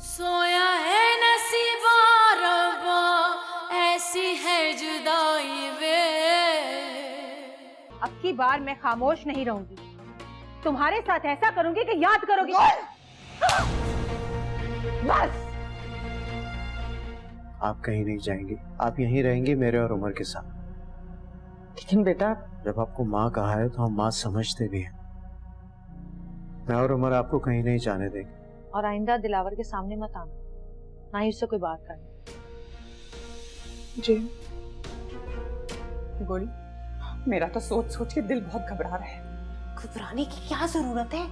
सोया है नसीबा रब्बा, ऐसी है जुदाई वे। अब की बार मैं खामोश नहीं रहूंगी। तुम्हारे साथ ऐसा करूंगी कि याद करोगी। बस। आप कहीं नहीं जाएंगे, आप यहीं रहेंगे मेरे और उमर के साथ। लेकिन बेटा, जब आपको माँ कहा है तो हम माँ समझते भी हैं। मैं और उमर आपको कहीं नहीं जाने देंगे। और आइंदा दिलावर के सामने मत आना, ना ही उससे कोई बात करना। जी गुल, मेरा तो सोच सोच के दिल बहुत घबरा रहा है। घबराने की क्या जरूरत है?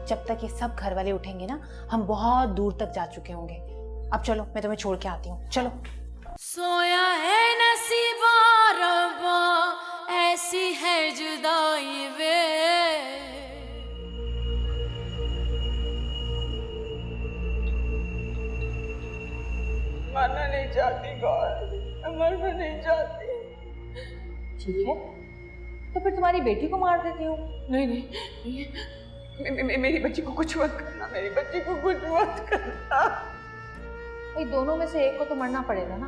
जब तक ये सब घर वाले उठेंगे ना, हम बहुत दूर तक जा चुके होंगे। अब चलो, मैं तुम्हें छोड़ के आती हूँ। चलो। सोया है नसीबा रब्बा, ऐसी है जुदाई वे। मरना नहीं चाहती गौर, मरना नहीं चाहती। ठीक है, तो फिर तुम्हारी बेटी को मार देती हूँ। नहीं नहीं, मेरी बच्ची को कुछ मत करना, मेरी बच्ची को कुछ मत करना। भाई दोनों में से एक को तो मरना पड़ेगा ना,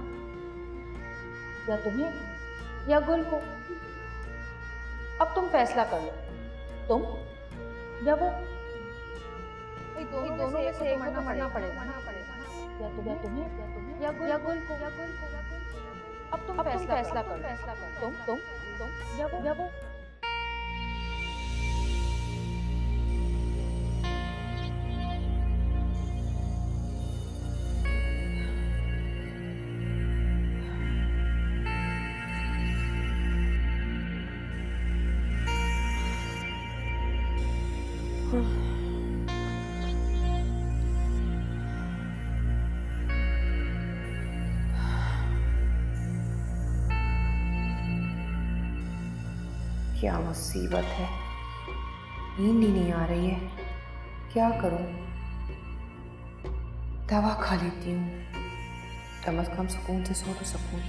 या तुम्हें या गुल को। अब तुम फैसला कर लो, तुम या वो। भाई दोनों में से एक को तो मरना पड़ेगा ना, या तुम्हें या गुल को। अब तुम फैसला कर लो, तुम या वो। क्या मुसीबत है, नींद ही नहीं आ रही है। क्या करूं? दवा खा लेती हूँ, कम से कम सुकून से सो तो सकूं।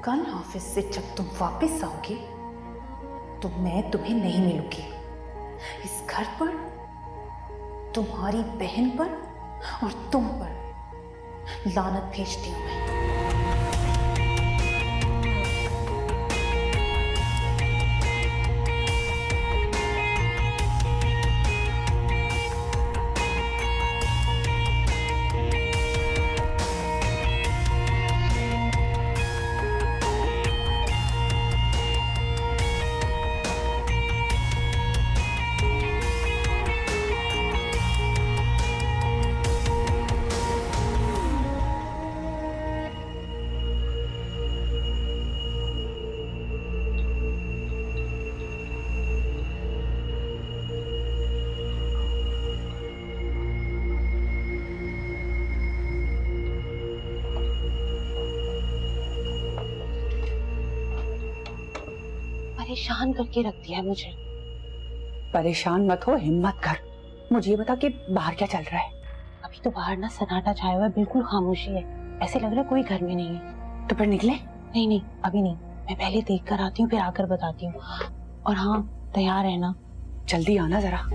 कल ऑफिस से जब तुम वापस आओगे तो मैं तुम्हें नहीं मिलूंगी। इस घर पर, तुम्हारी बहन पर और तुम पर लानत भेजती हूं मैं। परेशान करके रख दिया है मुझे। परेशान मत हो, हिम्मत कर। मुझे ये बता कि बाहर क्या चल रहा है। अभी तो बाहर ना सन्नाटा छाया हुआ है, बिल्कुल खामोशी है। ऐसे लग रहा है कोई घर में नहीं है। तो फिर निकले? नहीं नहीं, अभी नहीं, मैं पहले देख कर आती हूँ, फिर आकर बताती हूँ। और हाँ, तैयार रहना। जल्दी आना जरा।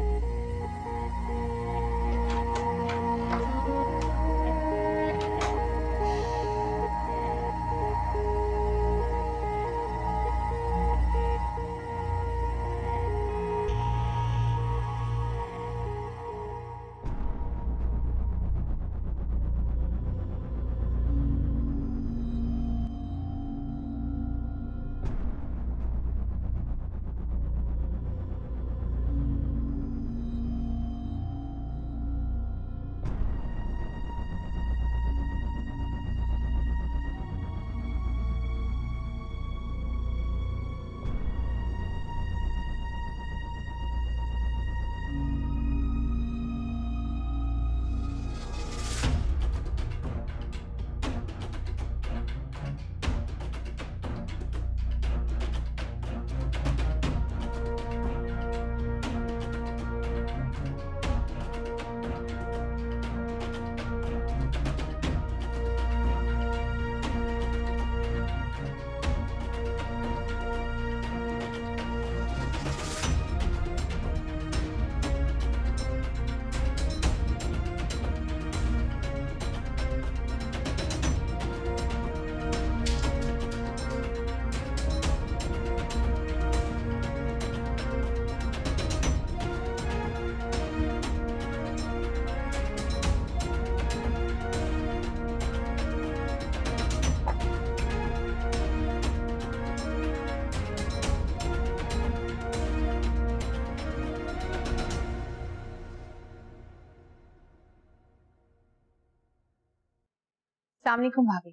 अस्सलाम वालेकुम भाभी।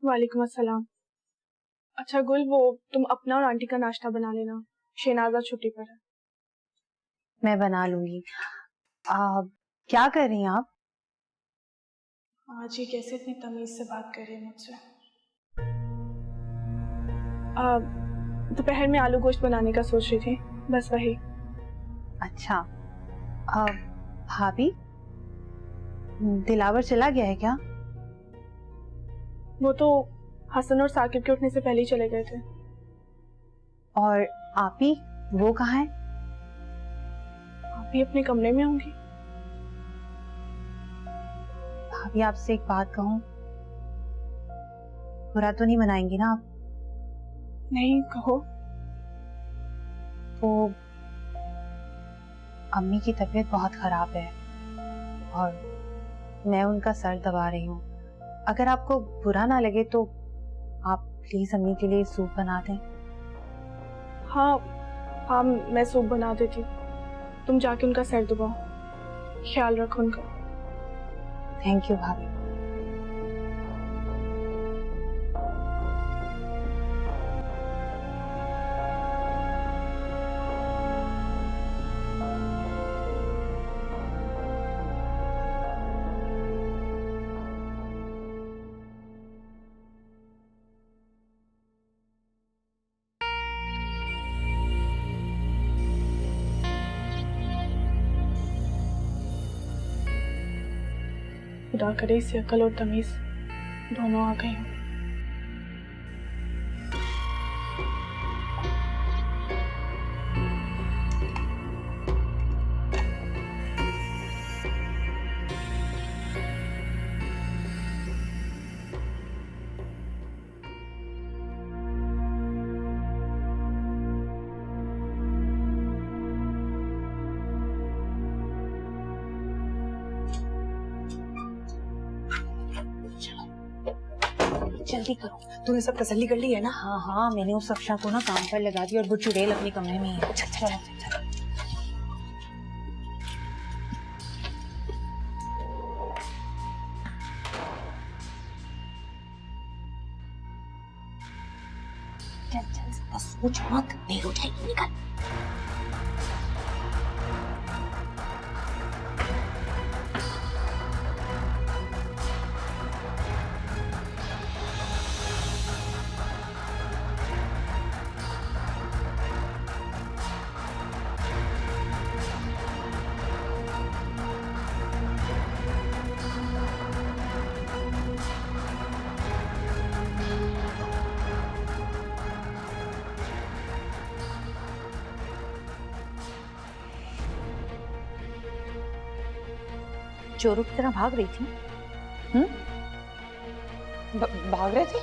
वालेकुम अस्सलाम। अच्छा गुल, वो तुम अपना और आंटी का नाश्ता बना लेना, शहनाजा छुट्टी पर है। मैं बना लूंगी। क्या कर रही हैं आप? आज ये कैसे इतनी तमीज से बात कर रही है मुझसे। दोपहर में आलू गोश्त बनाने का सोच रही थी, बस वही। अच्छा, भाभी दिलावर चला गया है क्या? वो तो हसन और साकिब के उठने से पहले ही चले गए थे। और आपी, वो कहाँ है? आप भी अपने कमरे में होंगी। भाभी आपसे एक बात कहूँ, बुरा तो नहीं मनाएंगी ना आप? नहीं, कहो। तो अम्मी की तबीयत बहुत खराब है और मैं उनका सर दबा रही हूँ। अगर आपको बुरा ना लगे तो आप प्लीज अम्मी के लिए सूप बना दें। हाँ हाँ, मैं सूप बना देती हूँ। तुम जाके उनका सर दबाओ, ख्याल रखो उनका। थैंक यू भाभी। खुदा करे इससे अकल और तमीज दोनों आ गई हों। जल्दी करो। तूने सब तसल्ली कर ली है ना? हाँ हाँ, मैंने उस अफशा को ना काम पर लगा दिया और वो चुड़ैल अपने कमरे में ही है। चलो चल चल, बस सोच मत, देर हो जाएगी, निकल। चोरों की तरह भाग रही थी? भाग रहे थे?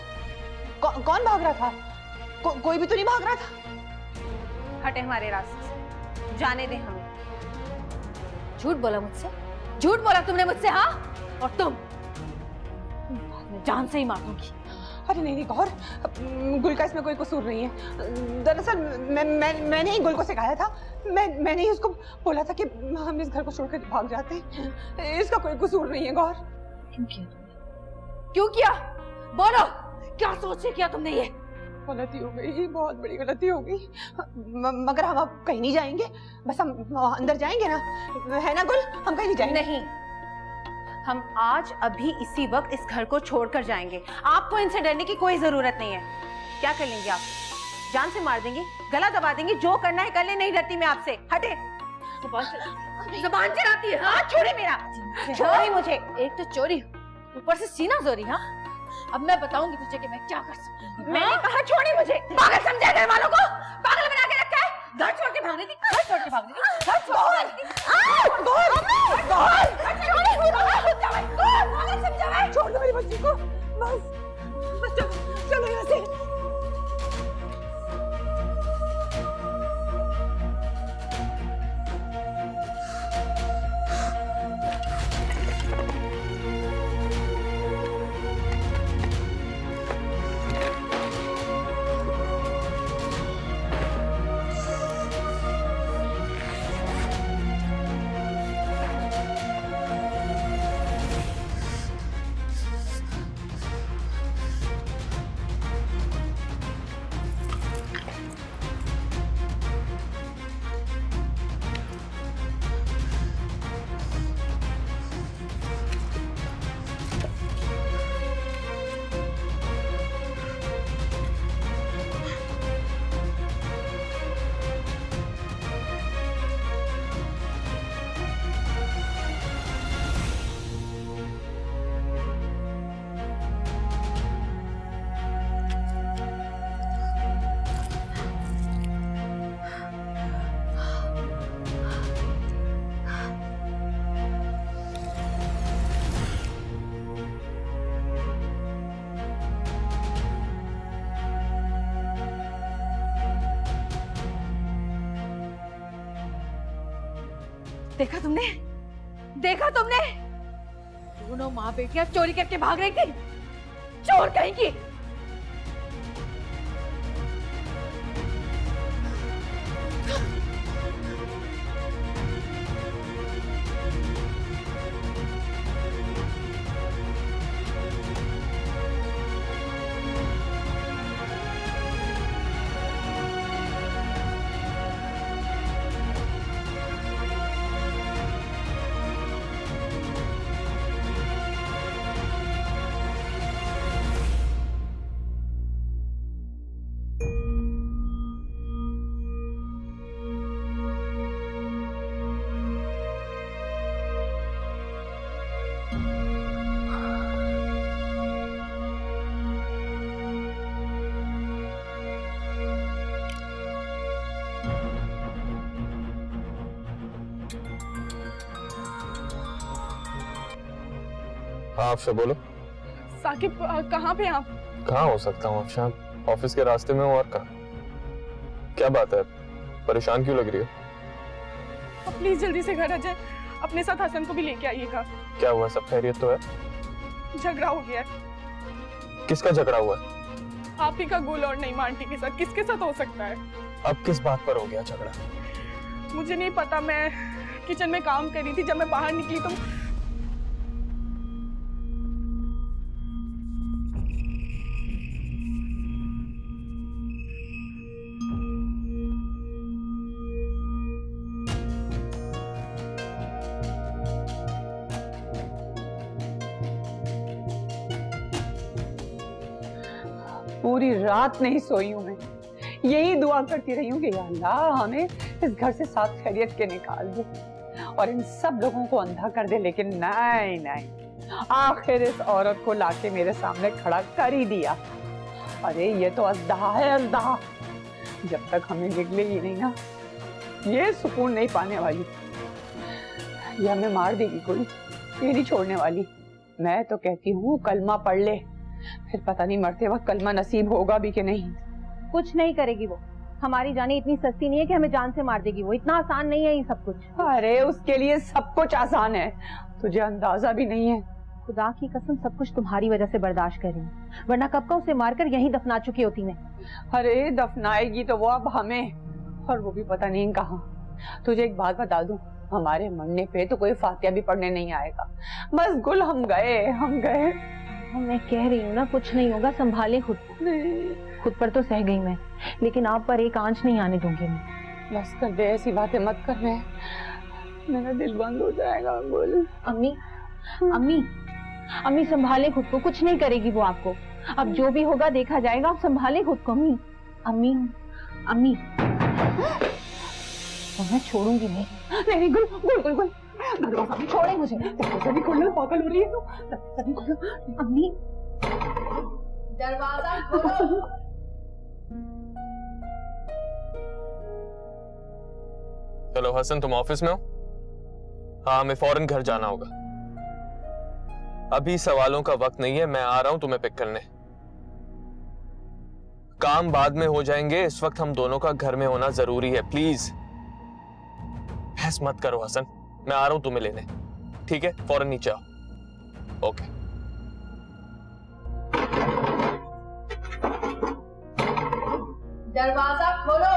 कौन भाग रहा था? कोई भी तो नहीं भाग रहा था। हटे हमारे रास्ते से, जाने दे हमें। झूठ बोला मुझसे, झूठ बोला तुमने मुझसे, हाँ? और तुम मैं जान से ही मार दूंगी। अरे नहीं गौर, गुल का इसमें कोई कसूर नहीं है। दरअसल मैंने ही गुल को सिखाया था। मैंने ही उसको बोला था कि हम इस घर को छोड़कर भाग जाते हैं। इसका कोई कसूर नहीं है गौर। क्यों किया? बोलो, क्या सोच के किया तुमने ये? गलती हो गई, बहुत बड़ी गलती हो गई। मगर हम अब कहीं नहीं जाएंगे, बस हम अंदर जाएंगे ना, है ना गुल? हम कहीं नहीं जाएंगे। नहीं, हम आज अभी इसी वक्त इस घर को छोड़कर जाएंगे। आपको इनसे डरने की कोई जरूरत नहीं है। क्या कर लेंगे आप? जान से मार देंगे, गला दबा देंगे, जो करना है कर ले। नहीं डरती मैं आपसे। हटे। जुबान चलाती है, हाँ? छोड़े मेरा, छोड़े मुझे। एक तो चोरी, ऊपर से सीना जोरी, हाँ? अब मैं बताऊंगी तुझे कि मैं क्या कर सकती हूँ। मैंने कहा छोड़े मुझे। पागल समझा घर वालों को? पागल बना के रखा है? घर छोड़ के भागने दी, घर छोड़ के भागने दी, घर छोड़ के भागने दी। छोड़ दो मेरी बच्ची को, बस चलो यहाँ से। देखा तुमने? देखा तुमने? दोनों माँ बेटियां चोरी करके भाग रही थी। चोर कहीं की। हाँ आपसे बोलो। साकिब कहाँ पे आप? कहाँ हो सकता हूँ अफशान? ऑफिस के रास्ते में हूँ और कहाँ। क्या बात है, परेशान क्यों लग रही हो? प्लीज जल्दी से घर आ जाए, अपने साथ हसन को भी लेके आइएगा। क्या हुआ, सब खैरियत तो है? झगड़ा हो गया है। किसका झगड़ा हुआ है? आप ही का गुल और नईमा आंटी के साथ। किसके साथ हो सकता है? अब किस बात पर हो गया झगड़ा? मुझे नहीं पता, मैं किचन में काम कर रही थी, जब मैं बाहर निकली तो पूरी रात नहीं सोई हूं मैं, यही दुआ करती रही हूँ कि या अल्लाह हमें इस घर से साथ खैरियत के निकाल दे और इन सब लोगों को अंधा कर दे। लेकिन नहीं नहीं, आखिर इस औरत को लाके मेरे सामने खड़ा कर ही दिया। अरे ये तो अज़दा है, अज़दा। जब तक हमें निकलेगी नहीं ना, ये सुकून नहीं पाने वाली। ये हमें मार देगी कोई। ये नहीं छोड़ने वाली। मैं तो कहती हूँ कलमा पढ़ ले, फिर पता नहीं मरते वक्त कलमा नसीब होगा भी कि नहीं। कुछ नहीं करेगी वो, हमारी जाने इतनी सस्ती नहीं है कि हमें जान से मार देगी। वो इतना आसान नहीं है ये सब कुछ। अरे उसके लिए सब कुछ आसान है, तुझे अंदाजा भी नहीं है। खुदा की कसम सब कुछ तुम्हारी वजह से बर्दाश्त कर रही हूँ, वरना कब का उसे मारकर यहीं दफना चुकी होती मैं। अरे दफनाएगी तो वो अब हमें, और वो भी पता नहीं कहाँ। तुझे एक बात बता दूं, हमारे मरने पे तो कोई फातिया भी पढ़ने नहीं आएगा। बस गुल हम गए। मैं कह रही हूँ ना कुछ नहीं होगा, संभाले खुद को। खुद पर तो सह गई मैं, लेकिन आप पर एक आंच नहीं आने दूंगी मैं। बस कर दे, ऐसी बातें मत कर। मेरा दिल बंद हो जाएगा गुल। अम्मी संभाले खुद को, कुछ नहीं करेगी वो आपको। अब जो भी होगा देखा जाएगा, आप संभाले खुद को। अम्मी तो मैं छोड़ूंगी नहीं। गुल छोड़े मुझे। सभी खोलना, पागल हो रही है तू। सभी खोलो। अम्मी दरवाजा खोलो। चलो हसन, तुम ऑफिस में हो? हाँ, हमें फौरन घर जाना होगा। अभी सवालों का वक्त नहीं है, मैं आ रहा हूं तुम्हें पिक करने। काम बाद में हो जाएंगे, इस वक्त हम दोनों का घर में होना जरूरी है। प्लीज बहस मत करो हसन, मैं आ रहा हूं तुम्हें लेने। ठीक है, फौरन नीचे आओ। ओके। दरवाजा खोलो।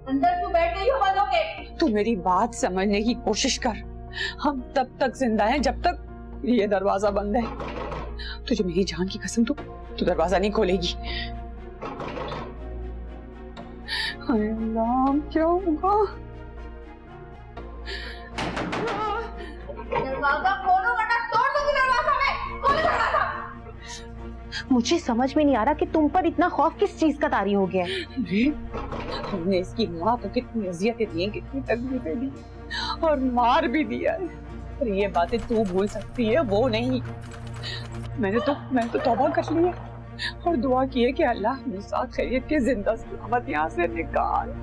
अंदर क्यों बैठ गई हो बंद होके? तू मेरी बात समझने की कोशिश कर। हम तब तक जिंदा हैं जब तक ये दरवाजा बंद है। तुझे मेरी जान की कसम, तू दरवाजा नहीं खोलेगी। हाय अल्लाह, क्या होगा? दरवाजा खोलो वरना तोड़ दूंगी दरवाजा में। खोलो दरवाजा। मुझे समझ में नहीं आ रहा कि तुम पर इतना खौफ किस चीज का तारी हो गया है। हमने इसकी माँ को कितनी अजियतें दी, कितनी तकलीफें दी और मार भी दिया है, पर ये बातें तू भूल सकती है, वो नहीं। मैंने तो तौबा कर ली है और दुआ की है कि अल्लाह हमें साथ खैरियत के जिंदा सलामत यहाँ से निकाल।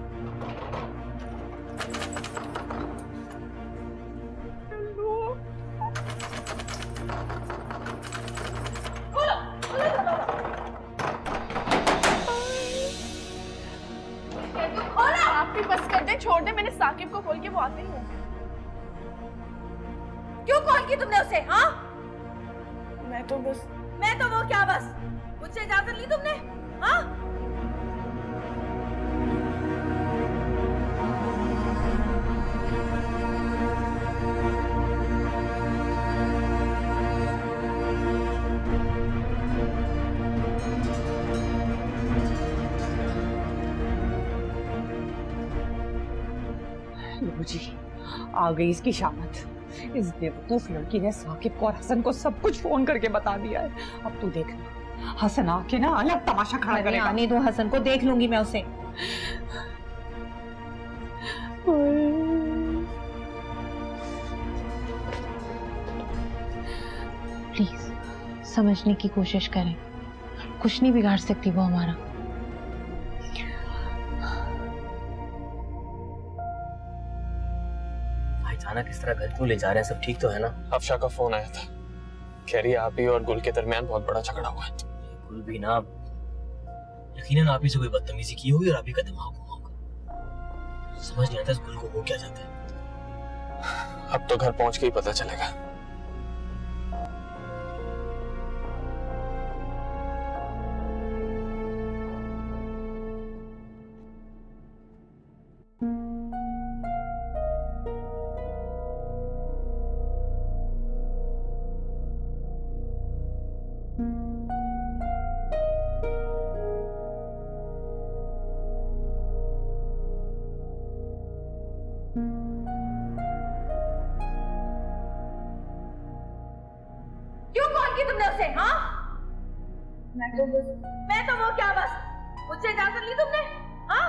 आप भी बस कर दे, छोड़ दे। मैंने साकिब को कॉल किया, वो आते ही होंगे। क्यों कॉल की तुमने उसे? हाँ, मैं तो वो क्या बस? मुझसे इजाजत ली तुमने? हाँ, जी आ गई इसकी शामत। इस बेवकूफ लड़की ने साकिब को और हसन को सब कुछ फोन करके बता दिया है। अब तू देखना, हसन आके ना अलग तमाशा खड़ा करेगा। आने दो हसन को, देख लूंगी मैं उसे। प्लीज समझने की कोशिश करें, कुछ नहीं बिगाड़ सकती वो हमारा। अचानक किस तरह घर क्यों ले जा रहे हैं? सब ठीक तो है ना? अफशा का फोन आया था, कह रही है आप ही और गुल के दरमियान बहुत बड़ा झगड़ा हुआ है। गुल भी ना, यकीनन आप ही से कोई बदतमीजी की होगी और आप ही का दिमाग घुमा होगा। समझ नहीं आता इस गुल को वो क्या चाहते हैं। अब तो घर पहुंच के ही पता चलेगा। क्यों कॉल की तुमने उसे? हाँ, मैं तो वो क्या बस? मुझसे इजाजत ली तुमने? हाँ,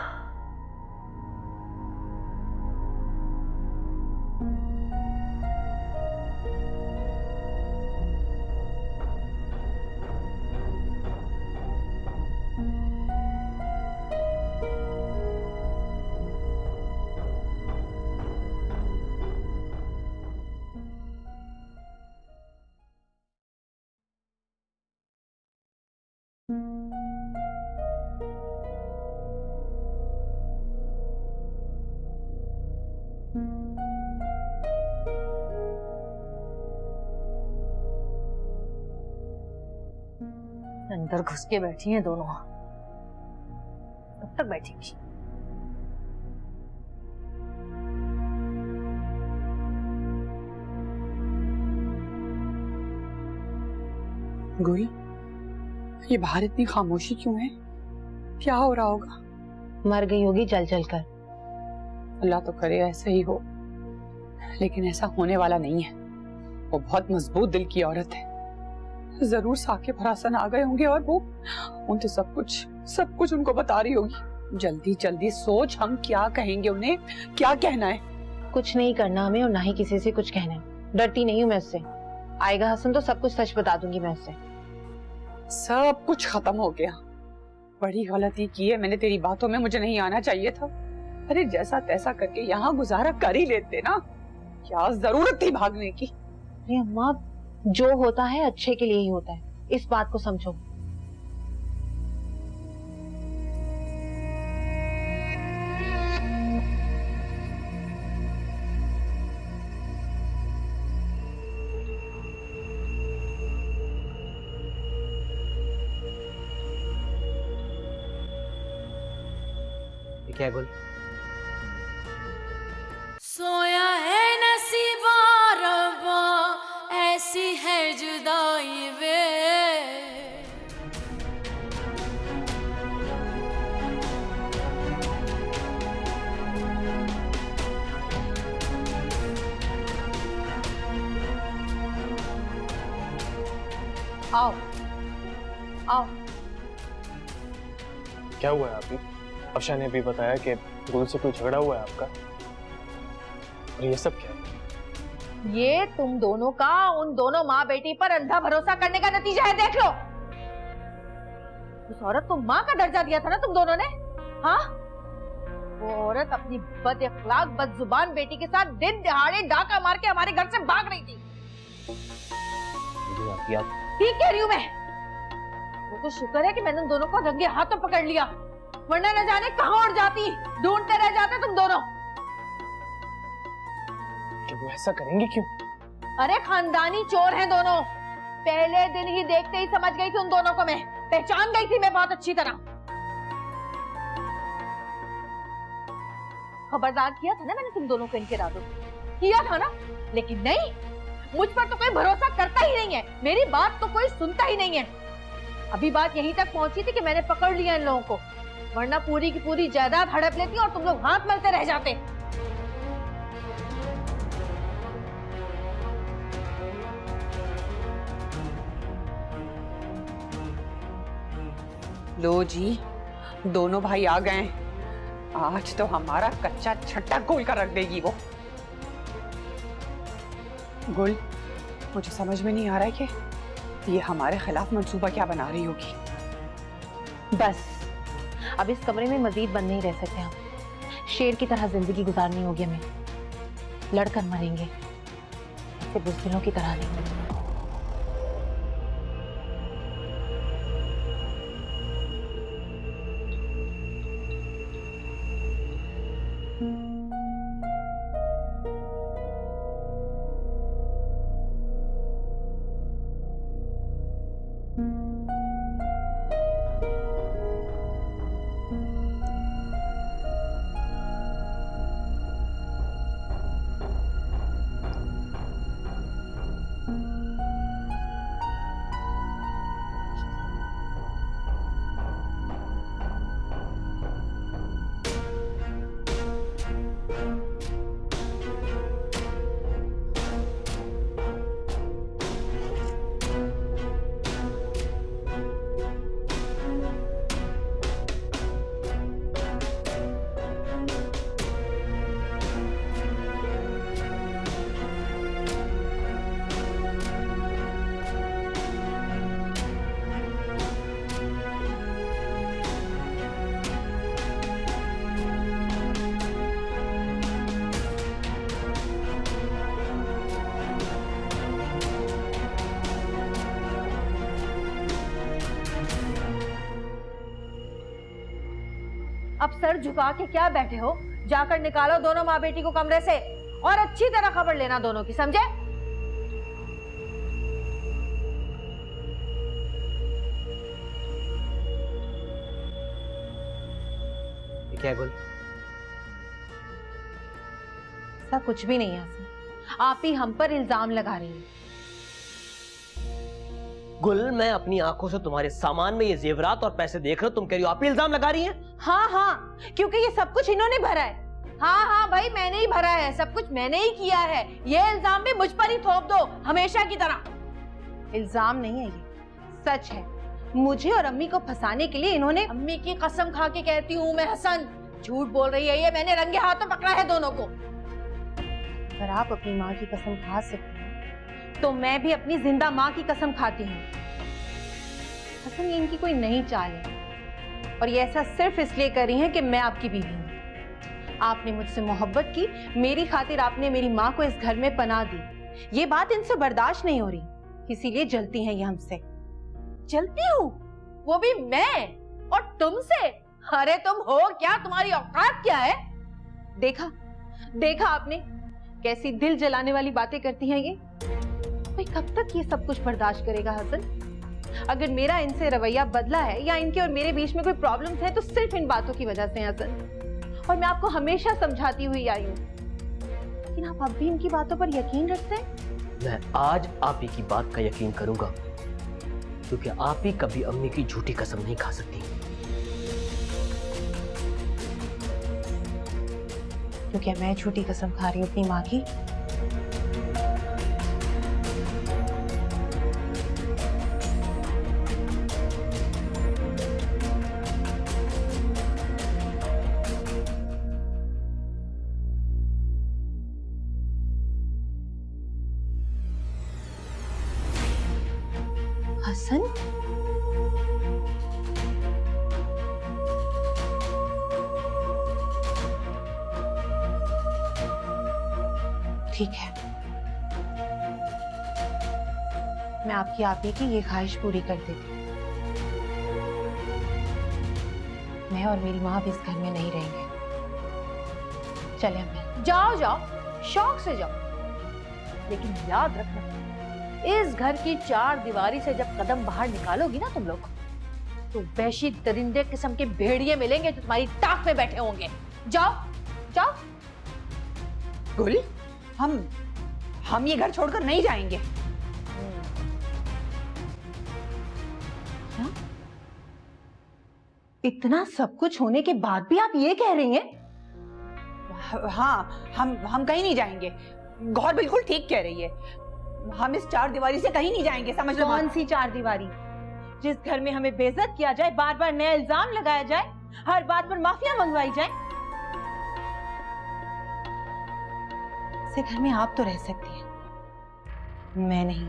अंदर घुस के बैठी हैं दोनों। कब तक बैठेंगी? गुल, ये बाहर इतनी खामोशी क्यों है? क्या हो रहा होगा? मर गई होगी जल जल कर। अल्लाह तो करे ऐसा ही हो, लेकिन ऐसा होने वाला नहीं है। वो बहुत मजबूत दिल की औरत है। जरूर साकिब और हसन आ गए होंगे और वो उनसे सब कुछ उनको बता रही होगी। जल्दी जल्दी सोच, हम क्या कहेंगे उन्हें? क्या कहना है? कुछ नहीं करना हमें और ना ही किसी से कुछ कहना है। डरती नहीं हूँ मैं उससे। आएगा हसन तो सब कुछ सच बता दूंगी मैं उससे। सब कुछ खत्म हो गया। बड़ी गलती की है मैंने तेरी बातों में, मुझे नहीं आना चाहिए था। अरे जैसा तैसा करके यहाँ गुजारा कर ही लेते ना, क्या जरूरत थी भागने की? अरे अम्मा, जो होता है अच्छे के लिए ही होता है, इस बात को समझो। क्या गुल? सोया है नसीबा रब्बा, ऐसी है जुदाई वे। आओ आओ। क्या हुआ है आपकी? अफशा ने भी बताया कि गुल से कोई झगड़ा हुआ है आपका, और ये सब क्या है? ये तुम दोनों का उन दोनों माँ बेटी पर अंधा भरोसा करने का नतीजा है। देख लो, उस औरत को माँ का दर्जा दिया था ना तुम दोनों ने। हाँ, वो औरत अपनी बद अखलाक बदजुबान बेटी के साथ दिन दहाड़े डाका मार के हमारे घर से भाग रही थी। ठीक कह रही हूँ मैं। वो तो शुक्र है कि मैंने उन दोनों को रंगे हाथों पकड़ लिया, वरना न जाने कहां उड़ जाती, ढूंढते रह जाते तुम दोनों। क्या वो ऐसा करेंगे क्यों? अरे खानदानी चोर हैं दोनों। पहले दिन ही देखते ही समझ गई थी उन दोनों को मैं, पहचान गई थी मैं बहुत अच्छी तरह। खबरदार किया था ना मैंने तुम दोनों को इनके इरादों से, किया था ना। लेकिन नहीं, मुझ पर तो कोई भरोसा करता ही नहीं है, मेरी बात तो कोई सुनता ही नहीं है। अभी बात यहीं तक पहुंची थी कि मैंने पकड़ लिया इन लोगों को, वरना पूरी की पूरी जायदाद हड़प लेती और तुम लोग हाथ मलते रह जाते। लो जी, दोनों भाई आ गए। आज तो हमारा कच्चा छट्टा खोल कर रख देगी वो। गुल, मुझे समझ में नहीं आ रहा है कि ये हमारे खिलाफ मंसूबा क्या बना रही होगी। बस अब इस कमरे में मजीद बंद नहीं रह सकते हम। शेर की तरह जिंदगी गुजारनी होगी हमें। लड़कर मरेंगे, ऐसे बुज़दिलों की तरह नहीं। अब सर झुका के क्या बैठे हो? जाकर निकालो दोनों माँ बेटी को कमरे से और अच्छी तरह खबर लेना दोनों की, समझे? ये क्या है गुल? ऐसा कुछ भी नहीं है हसन, आप ही हम पर इल्जाम लगा रही हैं। गुल, मैं अपनी आंखों से तुम्हारे सामान में ये जेवरात और पैसे देख रहा हूं, तुम कह रही हो आप ही इल्जाम लगा रही हैं? हाँ हाँ, क्योंकि ये सब कुछ इन्होंने भरा है। हाँ हाँ भाई, मैंने ही भरा है, सब कुछ मैंने ही किया है। ये इल्जाम भी मुझ पर ही थोप दो हमेशा की तरह। इल्जाम नहीं है, ये सच है। मुझे और अम्मी को फंसाने के लिए इन्होंने, अम्मी की कसम खा के कहती हूँ मैं हसन, झूठ बोल रही है ये, मैंने रंगे हाथों पकड़ा है दोनों को। अगर आप अपनी माँ की कसम खा सकते हैं तो मैं भी अपनी जिंदा माँ की कसम खाती हूँ। हसन, ये इनकी कोई नई चाल है और ये ऐसा सिर्फ इसलिए कर रही हैं कि मैं आपकी बीवी हूँ। आपने मुझसे मोहब्बत की, मेरी खातिर आपने मेरी माँ को इस घर में पनाह दी। ये बात इनसे बर्दाश्त नहीं हो रही, इसीलिए जलती हैं ये हमसे। जलती हूँ? वो भी मैं? और तुमसे? अरे तुम हो क्या, तुम्हारी औकात क्या है? देखा देखा आपने कैसी दिल जलाने वाली बातें करती हैं ये। भाई कब तक ये सब कुछ बर्दाश्त करेगा हसन? अगर मेरा इनसे रवैया बदला है या इनके और मेरे बीच में कोई प्रॉब्लम्स है तो सिर्फ इन बातों की वजह से हसन। और मैं आपको हमेशा समझाती हुई आई हूँ, लेकिन आप अब भी इनकी बातों पर यकीन रखते हैं। मैं आज आप ही की बात का यकीन करूंगा, क्योंकि आप ही कभी अम्मी की झूठी कसम नहीं खा सकती। क्योंकि मैं झूठी कसम खा रही हूँ अपनी माँ की? हसन, ठीक है, मैं आपकी आप ही की ये ख्वाहिश पूरी कर देती हूँ। मैं और मेरी माँ अब इस घर में नहीं रहेंगे। चले हमें। जाओ जाओ, शौक से जाओ, लेकिन याद रखना, इस घर की चार दीवारी से जब कदम बाहर निकालोगी ना तुम लोग, तो वैशी दरिंदे किस्म के भेड़िए मिलेंगे जो तुम्हारी टाक में बैठे होंगे। जाओ जाओ। गुल, हम ये घर छोड़कर नहीं जाएंगे। क्या? इतना सब कुछ होने के बाद भी आप ये कह रही हैं? हाँ, हम कहीं नहीं जाएंगे। गौर बिल्कुल ठीक कह रही है, हम इस चार दीवारी से कहीं नहीं जाएंगे। समझ लो। कौन सी चार दीवारी? जिस घर में हमें बेइज्जत किया जाए, बार बार नया इल्जाम लगाया जाए, हर बात पर माफिया मंगवाई जाए। ऐसे घर में आप तो रह सकती हैं, मैं नहीं।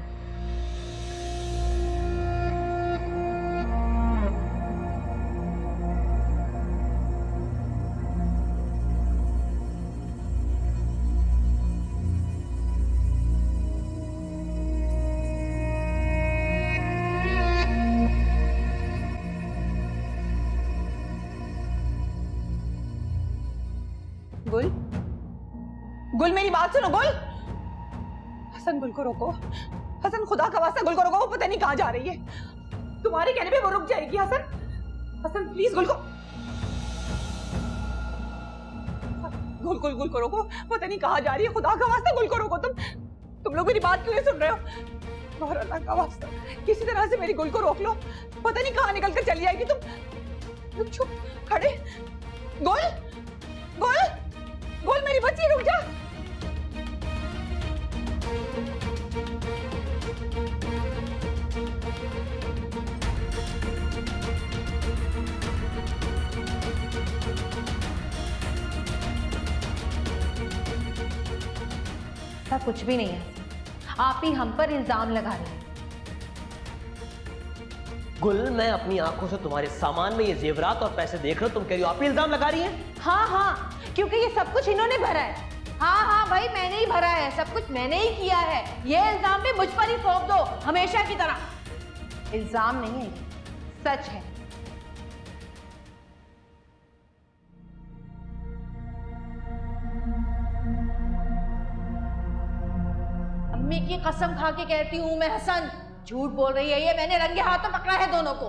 गुल, मेरी बात सुनो। गुल, हसन, गुल को रोको। हसन, खुदा का वास्ता गुल को रोको, वो पता नहीं कहाँ जा रही है। तुम्हारे कहने पे वो रुक जाएगी। हसन, हसन प्लीज गुल को, गुल को रोको, पता नहीं कहाँ जा रही है। खुदा का वास्ता गुल को रोको। तुम लोग मेरी बात क्यों नहीं सुन रहे हो? और अल्लाह का वास्ता किसी तरह से मेरी गुल को रोक लो, पता नहीं कहाँ निकल कर चली जाएगी। तुम चुप खड़े। गुल, गुल, गुल मेरी बच्ची, रुक जा। ऐसा कुछ भी नहीं है, आप ही हम पर इल्जाम लगा रहे हैं। गुल, मैं अपनी आंखों से तुम्हारे सामान में ये जेवरात और पैसे देख रहा हूं, तुम कह रही हो आप ही इल्जाम लगा रही हैं? हाँ हाँ, क्योंकि ये सब कुछ इन्होंने भरा है। हाँ हाँ भाई, मैंने ही भरा है, सब कुछ मैंने ही किया है। ये इल्जाम भी मुझ पर ही थोप दो हमेशा की तरह। इल्जाम नहीं है, ये सच है। अम्मी की कसम खा के कहती हूँ मैं हसन, झूठ बोल रही है ये, मैंने रंगे हाथों पकड़ा है दोनों को।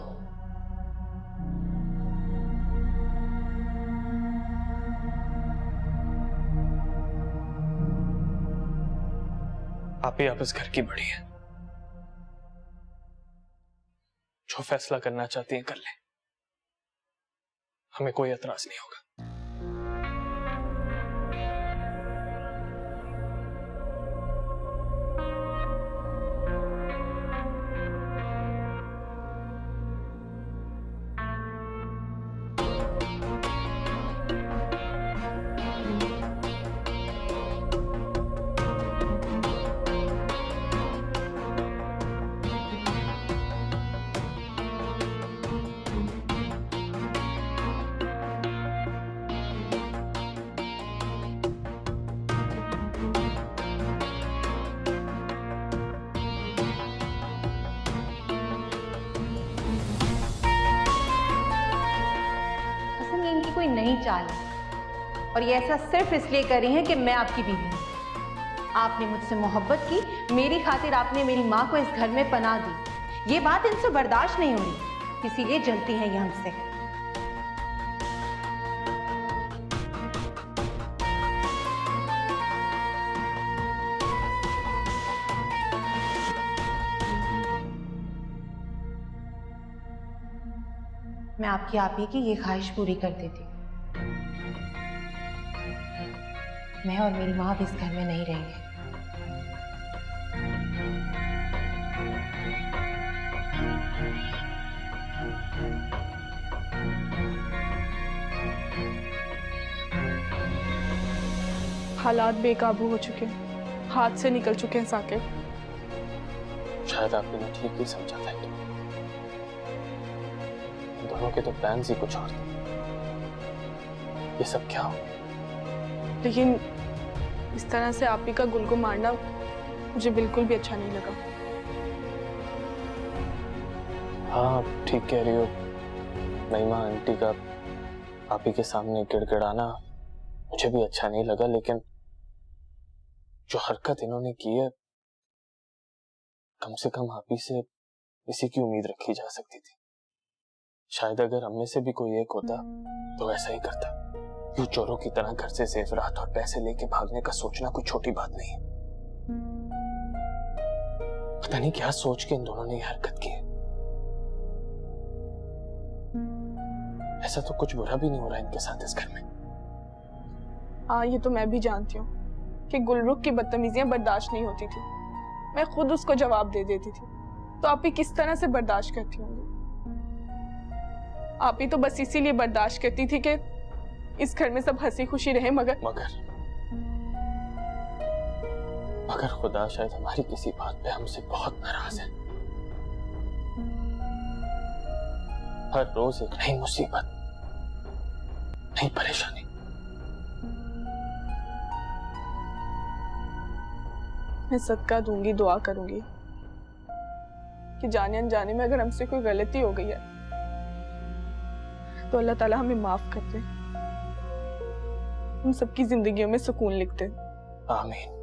आप ही आप इस घर की बड़ी हैं। जो फैसला करना चाहती हैं कर लें, हमें कोई एतराज नहीं होगा। इनकी कोई नई चाल है और ये ऐसा सिर्फ इसलिए कर रही हैं कि मैं आपकी बीवी हूं। आपने मुझसे मोहब्बत की, मेरी खातिर आपने मेरी माँ को इस घर में पनाह दी। ये बात इनसे बर्दाश्त नहीं हो रही, इसीलिए जलती हैं ये हमसे। मैं आपकी आप ही की ये ख्वाहिश पूरी कर देती। मैं और मेरी माँ अब इस घर में नहीं रहेंगे। हालात बेकाबू हो चुके हैं, हाथ से निकल चुके हैं साकिब। शायद आपने ठीक ही समझा था। दोनों के तो प्लान ही कुछ और थे। ये सब क्या हो? लेकिन इस तरह से आप ही का गुल को मारना मुझे बिल्कुल भी अच्छा नहीं लगा। हाँ ठीक कह रही हो महिमा आंटी का आप ही के सामने गिड़गिड़ाना मुझे भी अच्छा नहीं लगा, लेकिन जो हरकत इन्होंने की है कम से कम आप ही से इसी की उम्मीद रखी जा सकती थी। शायद अगर हम में से भी कोई एक होता तो ऐसा ही करता। यूं चोरों की तरह घर से जेवरात और पैसे लेके भागने का सोचना कोई छोटी बात नहीं है। पता नहीं क्या सोच के इन दोनों ने ये हरकत की है। ऐसा तो कुछ बुरा भी नहीं हो रहा इनके साथ इस घर में। हाँ ये तो मैं भी जानती हूँ कि गुलरुख की बदतमीजियां बर्दाश्त नहीं होती थी। मैं खुद उसको जवाब दे देती थी, तो आप ही किस तरह से बर्दाश्त करती होंगी? आप ही तो बस इसीलिए बर्दाश्त करती थी कि इस घर में सब हंसी खुशी रहे। मगर खुदा शायद हमारी किसी बात पे हमसे बहुत नाराज है। हर रोज एक नई मुसीबत, नई परेशानी। मैं सदका दूंगी, दुआ करूंगी कि जाने अनजाने में अगर हमसे कोई गलती हो गई है तो अल्लाह ताला हमें माफ कर दे, हम सबकी जिंदगियों में सुकून लिख दे। आमीन।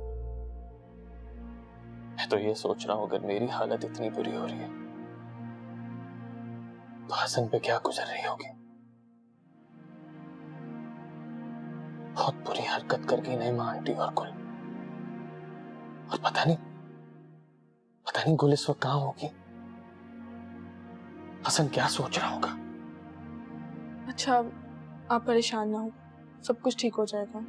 मैं तो ये सोच रहा हूं अगर मेरी हालत इतनी बुरी हो रही है तो हसन पे क्या गुजर रही होगी। बहुत बुरी हरकत कर गई नईमा आंटी और गुल। और पता नहीं गुल इस वक्त कहां होगी। हसन क्या सोच रहा होगा। अच्छा आप परेशान ना हो, सब कुछ ठीक हो जाएगा।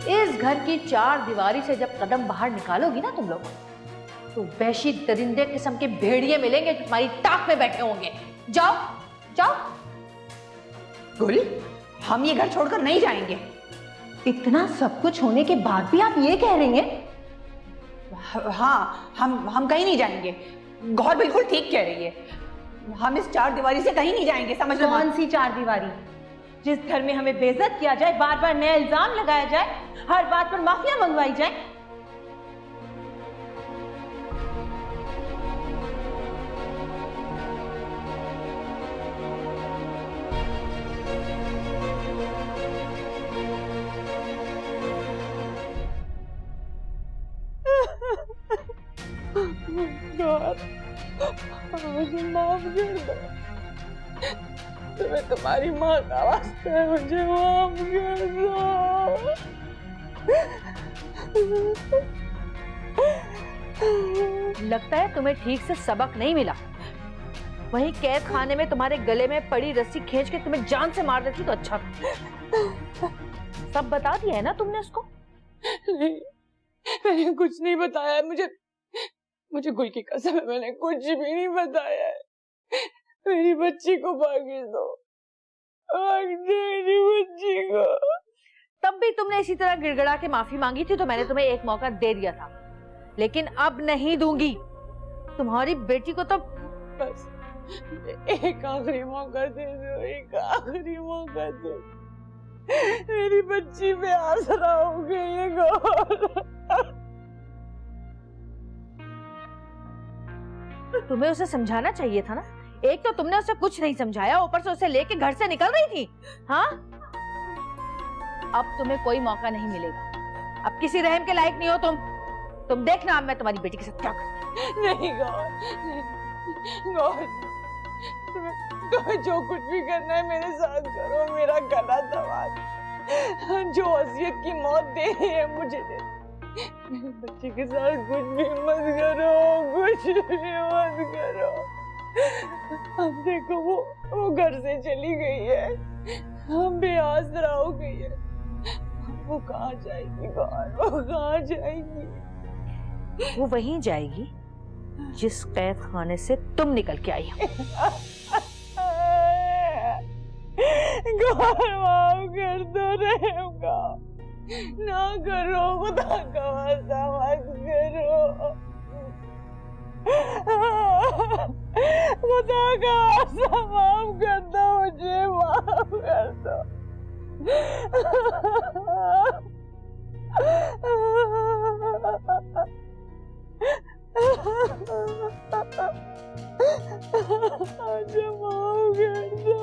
इस घर की चार दीवारी से जब कदम बाहर निकालोगी ना तुम लोग, तो वैशी दरिंदे किस्म के भेड़िए मिलेंगे जो तुम्हारी टाक में बैठे होंगे। जाओ जाओ। गुल, हम ये घर छोड़कर नहीं जाएंगे। इतना सब कुछ होने के बाद भी आप ये कह रही हैं? हाँ, हम कहीं नहीं जाएंगे। गौर बिल्कुल ठीक कह रही है, हम इस चार दीवारी से कहीं नहीं जाएंगे, समझ लो। कौन सी चार दीवारी? जिस घर में हमें बेइज्जत किया जाए, बार बार नया इल्जाम लगाया जाए, हर बात पर माफिया मंगवाई जाए। मुझे माफ कर दो, तुम्हें तुम्हारी माँ का वास्ता है, मुझे माफ कर दो। लगता है तुम्हें ठीक से सबक नहीं मिला। वहीं कैद खाने में तुम्हारे गले में पड़ी रस्सी खींच के तुम्हें जान से मार देती तो अच्छा था। सब बता दिया है ना तुमने उसको? नहीं, मैंने कुछ नहीं बताया। मुझे गुल की कसम है, मैंने कुछ भी नहीं बताया है। मेरी बच्ची को भागी दो, मेरी बच्ची को। तब भी तुमने इसी तरह गिड़गिड़ा के माफी मांगी थी तो मैंने तुम्हें एक मौका दे दिया था, लेकिन अब नहीं दूंगी। तुम्हारी बेटी को तो बस एक आखिरी मौका दे दो, एक आखिरी मौका दे। मेरी बच्ची पे आसरा हो गई है गौर। तुम्हें उसे समझाना चाहिए था ना। एक तो तुमने उसे कुछ नहीं समझाया, ऊपर से उसे लेके घर से निकल रही थी। हाँ, अब तुम्हें कोई मौका नहीं मिलेगा। अब किसी रहम के लायक नहीं हो तुम देखना अब मैं तुम्हारी बेटी के साथ क्या करती हूँ। नहीं गौर, गौर, तुम्हें जो कुछ भी करना है मेरे साथ करो, मेरा गला दबा दो। जो वसीयत की मौत देनी है मुझे दे। मेरे बच्चे के साथ कुछ भी मत करो, कुछ भी मत करो। अब देखो वो घर से चली गई है, हम बेआसरा हो गई है। वो कहाँ जाएगी गौर, वो कहाँ जाएगी? वो वहीं जाएगी जिस कैद खाने से तुम निकल के आई हो। गौर माफ कर दो, रहम का ना करो, खुदा का वास्ता मत करो, खुदा का वास्ता माफ कर दो, मुझे माफ कर दो। मुझे माफ कर दो।